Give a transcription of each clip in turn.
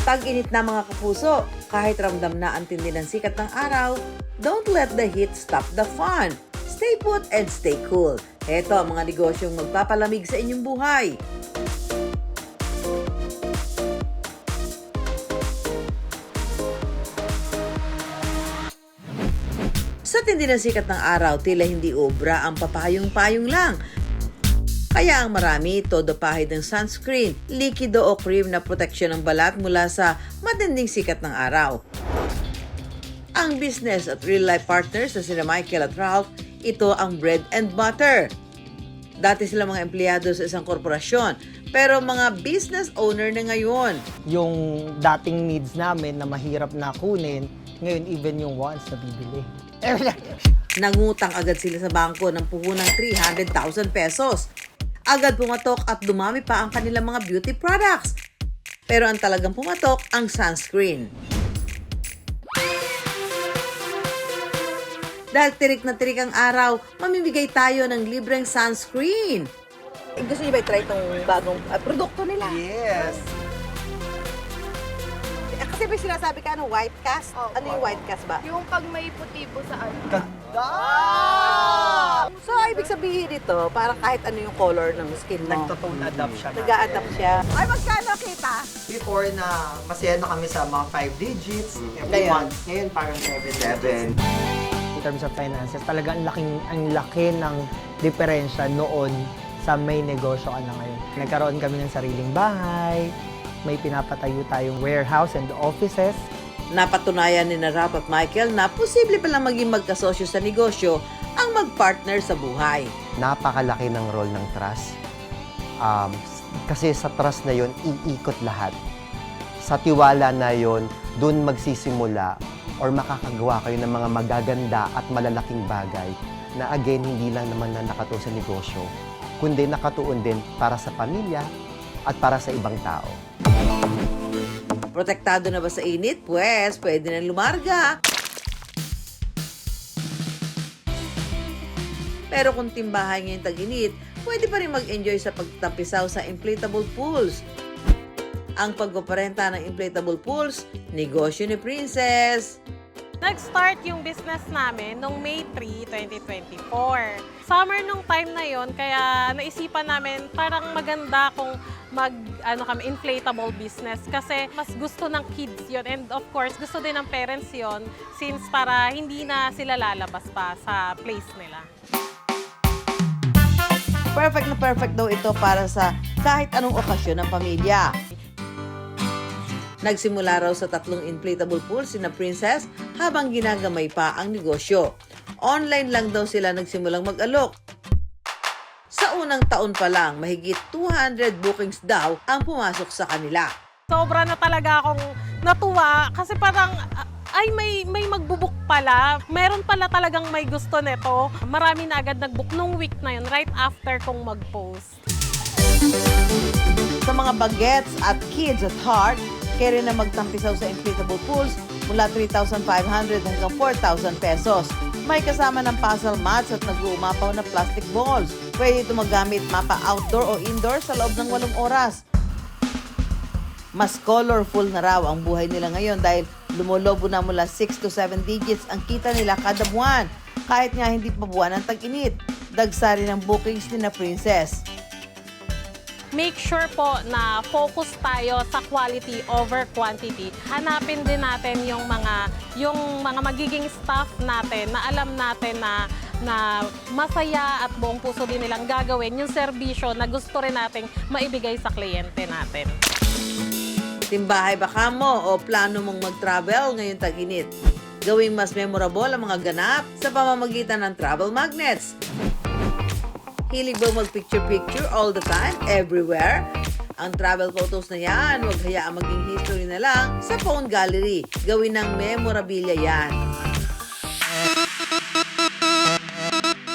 Tag-init na mga kapuso, kahit ramdam na ang tindi ng sikat ng araw, don't let the heat stop the fun. Stay put and stay cool. Heto ang mga negosyong magpapalamig sa inyong buhay. Sa tindi ng sikat ng araw, tila hindi obra ang papayong-payong lang. Kaya ang marami, todo pahid ng sunscreen, likido o cream na proteksyon ng balat mula sa matinding sikat ng araw. Ang business at real-life partners na sina Michael at Ralph, ito ang bread and butter. Dati sila mga empleyado sa isang korporasyon, pero mga business owner na ngayon. Yung dating needs namin na mahirap na kunin, ngayon even yung wants na bibili. Nangutang agad sila sa bangko ng puhunang 300,000 pesos. Agad pumatok at dumami pa ang kanilang mga beauty products. Pero ang talagang pumatok ang sunscreen. Dahil tirik na tirik ang araw, mamimigay tayo ng libreng sunscreen. Gusto niyo ba i-try itong bagong produkto nila? Yes! Kasi may sinasabi ka, white cast? Oh, Ano yung white cast ba? Yung pag may puti po sa ano. Ganda! So, ibig sabihin dito, parang kahit ano yung color ng skin mo. Nagtotone adapt siya. Nag-a-adapt siya. Ay, magkano kita? Before na masaya na kami sa mga 5 digits, every Ngayon? month. Ngayon parang 7. In terms of finances, talaga ang laki ng diferensya noon sa may negosyo ka na ngayon. Nagkaroon kami ng sariling bahay, may pinapatayo tayong warehouse and offices. Napatunayan ni Ralph at Michael na posible palang maging magkasosyo sa negosyo ang mag-partner sa buhay. Napakalaki ng role ng trust. Kasi sa trust na yon iikot lahat. Sa tiwala na yon, doon magsisimula or makakagawa kayo ng mga magaganda at malalaking bagay na again, hindi lang naman na nakatuon sa negosyo, kundi nakatuon din para sa pamilya at para sa ibang tao. Protektado na ba sa init? Pwes, pwede na lumarga. Pero kung timbahay ngayong tag-init, pwede pa rin mag-enjoy sa pagtampisaw sa inflatable pools. Ang pagpaparenta ng inflatable pools, negosyo ni Princess. Nag-start yung business namin noong May 3, 2024. Summer nung time na yon, kaya naisipan namin parang maganda kung kami inflatable business kasi mas gusto ng kids yon, and of course gusto din ng parents yon, since para hindi na sila lalabas pa sa place nila. Perfect na perfect daw ito para sa kahit anong okasyon ng pamilya. Nagsimula raw sa 3 inflatable pools sina Princess habang ginagamay pa ang negosyo. Online lang daw sila nagsimulang mag-alok. Sa unang taon pa lang, mahigit 200 bookings daw ang pumasok sa kanila. Sobra na talaga akong natuwa kasi parang ay may magbubuk pala. Meron pala talagang may gusto nito. Marami na agad nagbook nung week na yun, right after kong mag-post. Sa mga bagets at kids at heart, kaya rin na magtampisaw sa inflatable pools mula 3,500 hanggang 4,000 pesos. May kasama ng puzzle mats at nag-uumapaw na plastic balls. Pwede ito magamit mapa outdoor o indoor sa loob ng 8 oras. Mas colorful na raw ang buhay nila ngayon dahil lumulobo na mula 6 to 7 digits ang kita nila kada buwan. Kahit nga hindi pa buwan ng tag-init, dagsa rin ang bookings ni na Princess. Make sure po na focus tayo sa quality over quantity. Hanapin din natin yung mga magiging staff natin na alam natin na masaya at buong puso din nilang gagawin yung serbisyo na gusto rin nating maibigay sa kliyente natin. Timbahay ba ka mo o plano mong mag-travel ngayong tag-init? Gawing mas memorable ang mga ganap sa pamamagitan ng travel magnets. Hilig ba mag-picture-picture all the time, everywhere? Ang travel photos na yan, huwag hayaang maging history na lang sa phone gallery. Gawin ng memorabilia yan.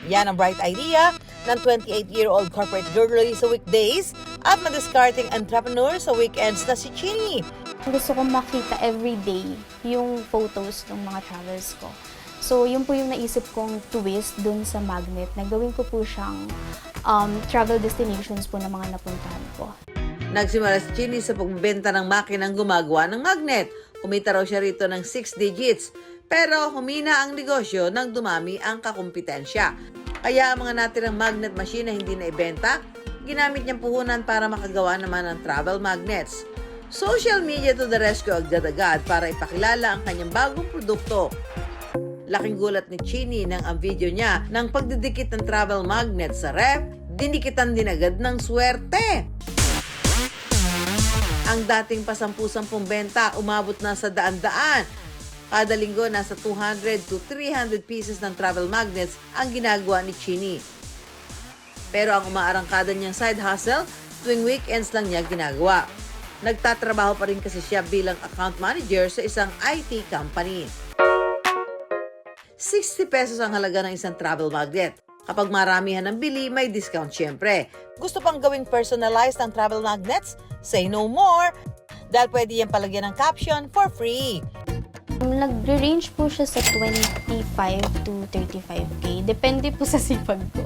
Yan ang bright idea ng 28-year-old corporate girly sa weekdays at madiscarding entrepreneur sa weekends na si Chini. Gusto kong makita everyday yung photos ng mga travels ko. So, yun po yung naisip kong twist dun sa magnet. Nagawin ko po siyang travel destinations po ng mga napuntahan ko. Nagsimula si Chini sa pagbebenta ng makinang gumagawa ng magnet. Kumita raw siya rito ng 6 digits. Pero humina ang negosyo nang dumami ang kakumpetensya. Kaya ang mga natirang magnet machine na hindi na ibenta, ginamit niyang puhunan para makagawa naman ng travel magnets. Social media to the rescue agad-agad para ipakilala ang kanyang bagong produkto. Laking gulat ni Chini nang ang video niya ng pagdidikit ng travel magnet sa ref, dinikitan din agad ng swerte. Ang dating pasampu-sampung benta, umabot na sa daan-daan. Kada linggo, nasa 200 to 300 pieces ng travel magnets ang ginagawa ni Chini. Pero ang umaarangkada niyang side hustle, tuwing weekends lang niya ginagawa. Nagtatrabaho pa rin kasi siya bilang account manager sa isang IT company. 60 pesos ang halaga ng isang travel magnet. Kapag maramihan ng bili, may discount syempre. Gusto pang gawing personalized ang travel magnets? Say no more! Dahil pwede yan palagyan ng caption for free. Nagre-range po siya sa 25 to 35K. Depende po sa sipag ko.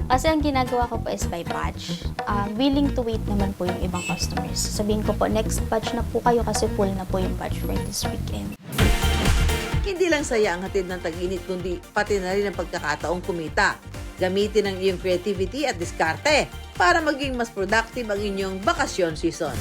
Kasi ang ginagawa ko po is by batch. Willing to wait naman po yung ibang customers. Sabihin ko po, next batch na po kayo kasi full na po yung batch for this weekend. Hindi lang saya ang hatid ng tag-init, kundi pati na rin ang pagkakataong kumita. Gamitin ang iyong creativity at diskarte para maging mas productive ang inyong bakasyon season.